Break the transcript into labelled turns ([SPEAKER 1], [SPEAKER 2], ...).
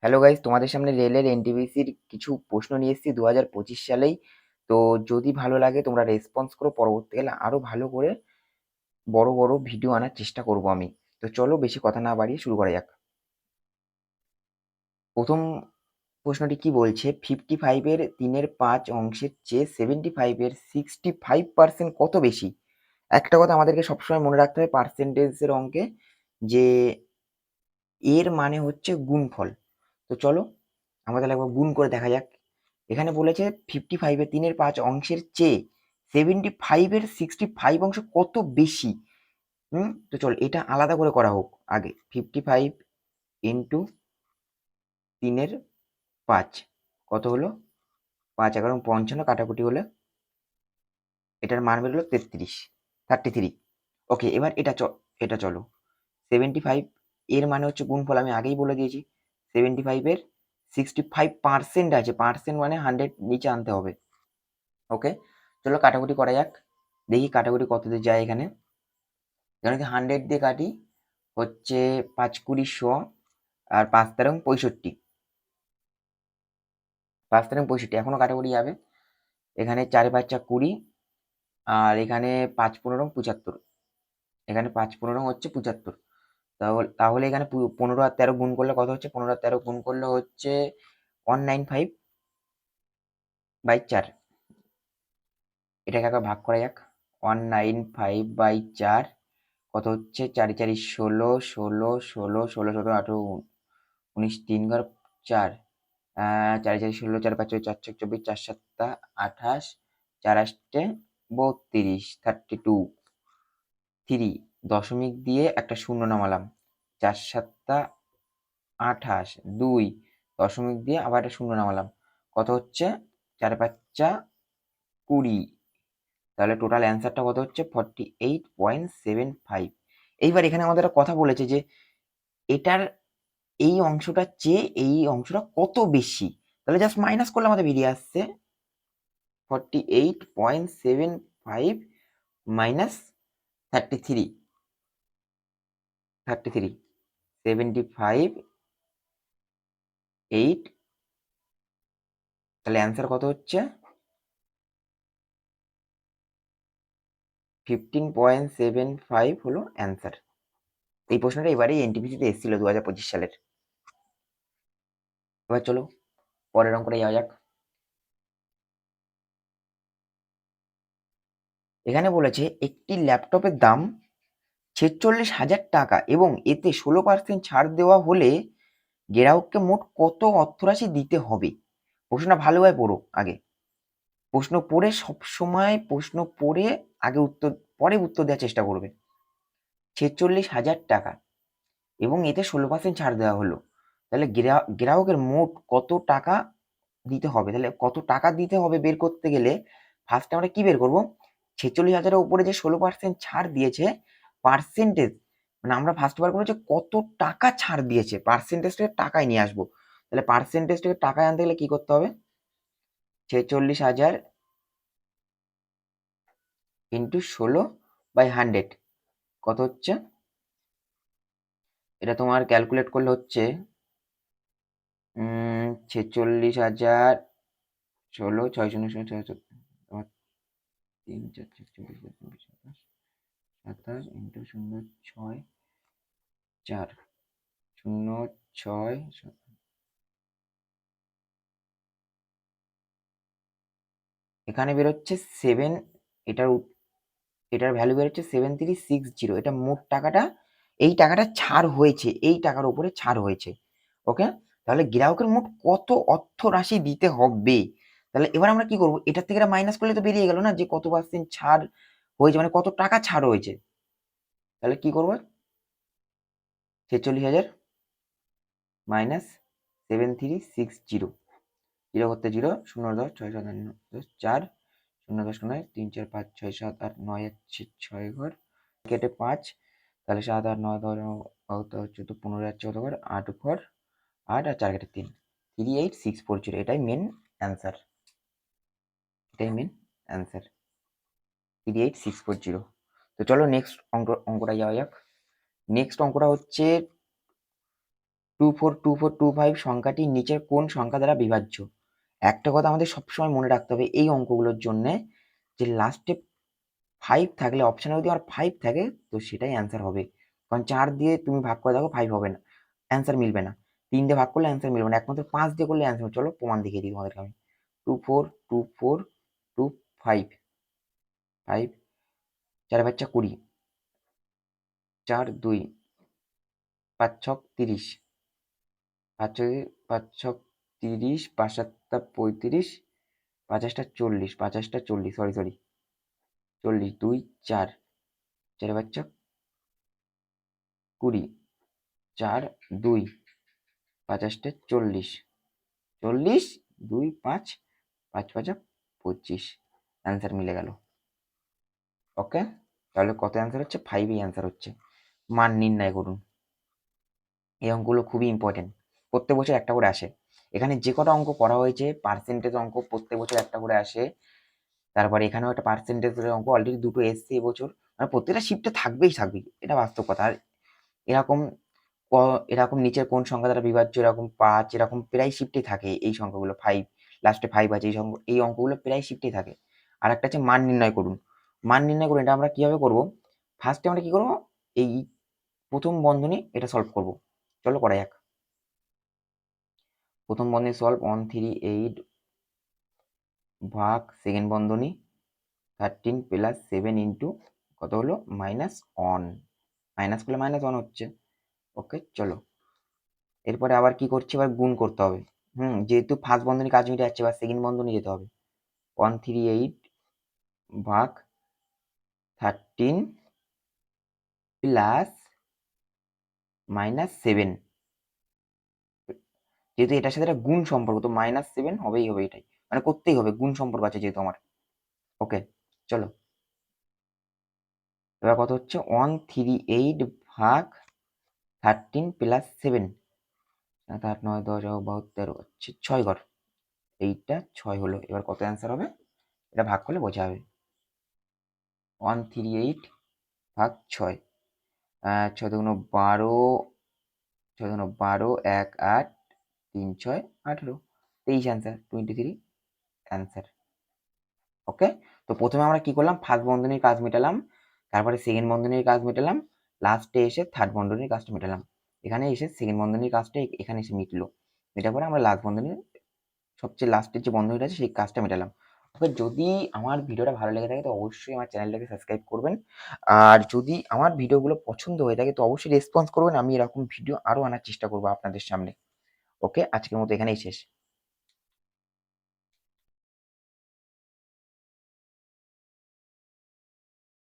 [SPEAKER 1] Hello guys, তোমাদের সামনে রেলের এনটিপিসির কিছু প্রশ্ন নিয়ে এসেছি 2025 সালেই। তো যদি ভালো লাগে তোমরা রেসপন্স করো, পরবর্তীকালে আরো ভালো করে বড় বড় ভিডিও আনার চেষ্টা করব আমি। তো চলো বেশি কথা না বাড়িয়ে শুরু করা যাক। প্রথম প্রশ্নটি কি বলছে, 55 এর 3/5 অংশের চেয়ে 75 এর 65% কত বেশি? একটা কথা আমাদেরকে সবসময় মনে রাখতে হবে পার্সেন্টেজের অঙ্কে, যে এর মানে হচ্ছে গুণফল। তো চলো আমরা তাহলে একবার গুণ করে দেখা যাক। এখানে বলেছে 55 এর 3/5 অংশের চেয়ে 75 এর 65 অংশ কত বেশি। তো চল এটা আলাদা করে করা হোক আগে। 55 ইন্টু 3/5 কত হলো? 5×11 = 55, কাটাকুটি হলে এটার মান বেরোলো 33। ওকে, এবার এটা চলো 75 এর মানে হচ্ছে গুণফল, আমি আগেই বলে দিয়েছি। 75 এর 65% আছে, পার্সেন্ট মানে 100 নিচে আনতে হবে। ওকে, চলো কাটাকুটি করা যাক, দেখি কাটাকুটি কত দিয়ে যায় এখানে। যেন কি 100 দিয়ে কাটি হচ্ছে 5×20 100, আর 5×3 = 65। 5×3 = 65, এখনো কাটাকুটি যাবে। এখানে 4×5 = 20, আর এখানে 5×15 = 75। এখানে 5×15 হচ্ছে 75। তাহলে এখানে 15 আর 13 গুণ করলে কত হচ্ছে? 15 আর 13 গুণ করলে হচ্ছে 195/4। এটাকে একবার ভাগ করা যাক। 195/4 কত হচ্ছে? 4×4 = 16, 16, 16, 16, 17, 18, 19, 3×4, 4×4 = 16, 4×5 = 4, 4 = 24, 4×7 = 28, 4×8 = 32, 32, 3 দশমিক দিয়ে একটা শূন্য নামালাম, 4×7 = 28, 2 দশমিক দিয়ে আবার একটা শূন্য নামালাম, কত হচ্ছে? 4×5 = 20। তাহলে টোটাল অ্যান্সারটা কত হচ্ছে? 48.75। এইবার এখানে আমাদের একটা কথা বলেছে যে এটার এই অংশটার চেয়ে এই অংশটা কত বেশি। তাহলে জাস্ট মাইনাস করলে আমাদের বেরিয়ে আসছে 48.75 মাইনাস 33, 75 8। তাহলে অ্যান্সার কত হচ্ছে? 15.75 হলো অ্যান্সার। এই প্রশ্নটা এবারেই এনটিপিসিতে এসেছিল 2025 সালের। এবার চলো পরের অঙ্কটা যাওয়া যাক। এখানে বলেছে একটি ল্যাপটপের দাম 46,000 টাকা এবং এতে 16% ছাড় দেওয়া হলে গ্রাহককে মোট কত অর্থরাশি দিতে হবে? প্রশ্নটা ভালোভাবে পড়ো আগে। প্রশ্ন পড়ে সবসময় প্রশ্ন পড়ে আগে উত্তর, পরে উত্তর দেওয়ার চেষ্টা করবে। 46,000 টাকা এবং এতে 16% ছাড় দেওয়া হলো, তাহলে গ্রাহকের মোট কত টাকা দিতে হবে? তাহলে কত টাকা দিতে হবে বের করতে গেলে ফার্স্টে আমরা কি বের করব? 46,000-এর উপরে যে 16% ছাড় দিয়েছে, পার্সেন্টেজ মানে আমরা ফার্স্ট বার করেছি কত টাকা ছাড় দিয়েছে, পার্সেন্টেজটাকে টাকায় নিয়ে আসবো। তাহলে পার্সেন্টেজটাকে টাকায় আনতে গেলে কি করতে হবে? 46,000 ইন্টু 16/100 কত হচ্ছে? এটা তোমার ক্যালকুলেট করলে হচ্ছে 46,000 16, 6 0 0 6 তোমার 3 4 4 24 25 27 ইন্টু 0 6 4 0 6 এখানে বেরোচ্ছে 7। এটার এটার ভ্যালু বেরোচ্ছে 7360। এটা মোট টাকাটা, এই টাকাটা ছাড় হয়েছে, এই টাকার উপরে ছাড় হয়েছে। ওকে, তাহলে গ্রাহকের মোট কত অর্থ রাশি দিতে হবে? তাহলে এবার আমরা কি করব? এটার থেকে এটা মাইনাস করলে তো বেরিয়ে গেল না যে কত পার্সেন্ট ছাড় হয়েছে, মানে কত টাকা ছাড় হয়েছে। তাহলে কি করব? 46,000 মাইনাস 7360, জিরো করতে জিরো, 0 10 6 7 8 9 10 4, 0 10 9 3 4 5 6 7 8 9 আছে 6 ঘর, কেটে 5, তাহলে 7 8 9 10 কত হচ্ছে? তো 15 যাচ্ছে কত ঘর? 8 ঘর, 8 আর 4 কেটে 3, 38640। এটাই মেন অ্যান্সার, এটাই মেন অ্যান্সার 38640। তো চলো নেক্সট অঙ্কটা যাওয়া যাক। নেক্সট অঙ্কটা হচ্ছে 242425 সংখ্যাটি নিচের কোন সংখ্যা দ্বারা বিভাজ্য? একটা কথা আমাদের সবসময় মনে রাখতে হবে এই অঙ্কগুলোর জন্য, যে লাস্টে 5 থাকলে অপশনে যদি আর 5 থাকে তো সেটাই অ্যান্সার হবে। কারণ 4 দিয়ে তুমি ভাগ করে দেখো 5 হবে না, অ্যান্সার মিলবে না। 3 দিয়ে ভাগ করলে অ্যান্সার মিলবে না, একমাত্র 5 দিয়ে করলে অ্যান্সার। চলো প্রমাণ দেখিয়ে দিই তোমাদেরকে আমি। 242425 5 4 বাচ্চা 20, 4 2 5 ছক 30, 5 ছক 30, 5 7 35, 5 8 40, 5 8 40, সরি 40, 2 4, 4 বাচ্চা 20, 4 2, 5 8 40, 40 2 5, 5 5 25, অ্যান্সার মিলে গেল। ওকে, তাহলে কত অ্যান্সার হচ্ছে? 5ই অ্যান্সার হচ্ছে। মান নির্ণয় করুন। এই অঙ্কগুলো খুবই ইম্পর্টেন্ট, প্রত্যেক বছর একটা করে আসে। এখানে যে কটা অঙ্ক করা হয়েছে পার্সেন্টেজ অঙ্ক প্রত্যেক বছর একটা করে আসে। তারপরে এখানেও একটা পার্সেন্টেজের অঙ্ক অলরেডি দুটো এসছে এবছর। মানে প্রত্যেকটা শিফটে থাকবেই, এটা বাস্তব কথা। আর এরকম এরকম নিচের কোন সংখ্যা দ্বারা বিভাজ্য, এরকম 5, এরকম প্রায় শিফটেই থাকে এই সংখ্যাগুলো। 5 লাস্টে 5 আছে, এই অঙ্কগুলো প্রায় শিফটেই থাকে। আর একটা আছে মান নির্ণয় করুন। মান নির্ণয় করুন, এটা আমরা কিভাবে করব? ফার্স্টে আমরা কি করব, এই প্রথম বন্ধনী এটা সলভ করব। চলো করা যাক। প্রথম বন্ধনী সলভ 138 ভাগ সেকেন্ড বন্ধনী 13 প্লাস 7 ইন্টু কত হলো -1, মাইনাস করলে -1 হচ্ছে। ওকে, চলো এরপরে আবার কি করছি, এবার গুণ করতে হবে। যেহেতু ফার্স্ট বন্ধনী কাজ মিটে যাচ্ছে, এবার সেকেন্ড বন্ধনী যেতে হবে। 138 ভাগ 13 প্লাস -7, যেহেতু এটার সাথে একটা গুণ সম্পর্ক তো -7 হবেই হবে, এটাই মানে করতেই হবে, গুণ সম্পর্ক আছে যেহেতু আমার। ওকে, চলো এবার কত হচ্ছে 138 ভাগ 13 প্লাস 7, 7 8 9 10 11 12 13 হচ্ছে 6 ঘর, এইটা 6 হলো। এবার কত অ্যান্সার হবে এটা ভাগ করলে বোঝা যাবে। 138 ভাগ 6, 6 দুগুণ 12, 6 দুগুণ 12, 1 8, 3 6 18, 23 অ্যান্সার, 23 অ্যান্সার। ওকে, তো প্রথমে আমরা কি করলাম, ফার্স্ট বন্ধনীর কাজ মেটালাম, তারপরে সেকেন্ড বন্ধনীর কাজ মেটালাম, লাস্টে এসে থার্ড বন্ধনীর কাজটা মেটালাম। এখানে এসে সেকেন্ড বন্ধনীর কাজটা এখানে এসে মিটলো, মেটার পরে আমরা লাস্ট বন্ধনীর সবচেয়ে লাস্টের যে বন্ধনীটা আছে সেই কাজটা মেটালাম। ওকে, যদি আমার ভিডিওটা ভালো লেগে থাকে তো অবশ্যই আমার চ্যানেলটাকে সাবস্ক্রাইব করবেন। আর যদি আমার ভিডিওগুলো পছন্দ হয়ে থাকে তো অবশ্যই রেসপন্স করবেন, আমি এরকম ভিডিও আরও আনার চেষ্টা করবো আপনাদের সামনে। ওকে, আজকের মতো এখানেই শেষ।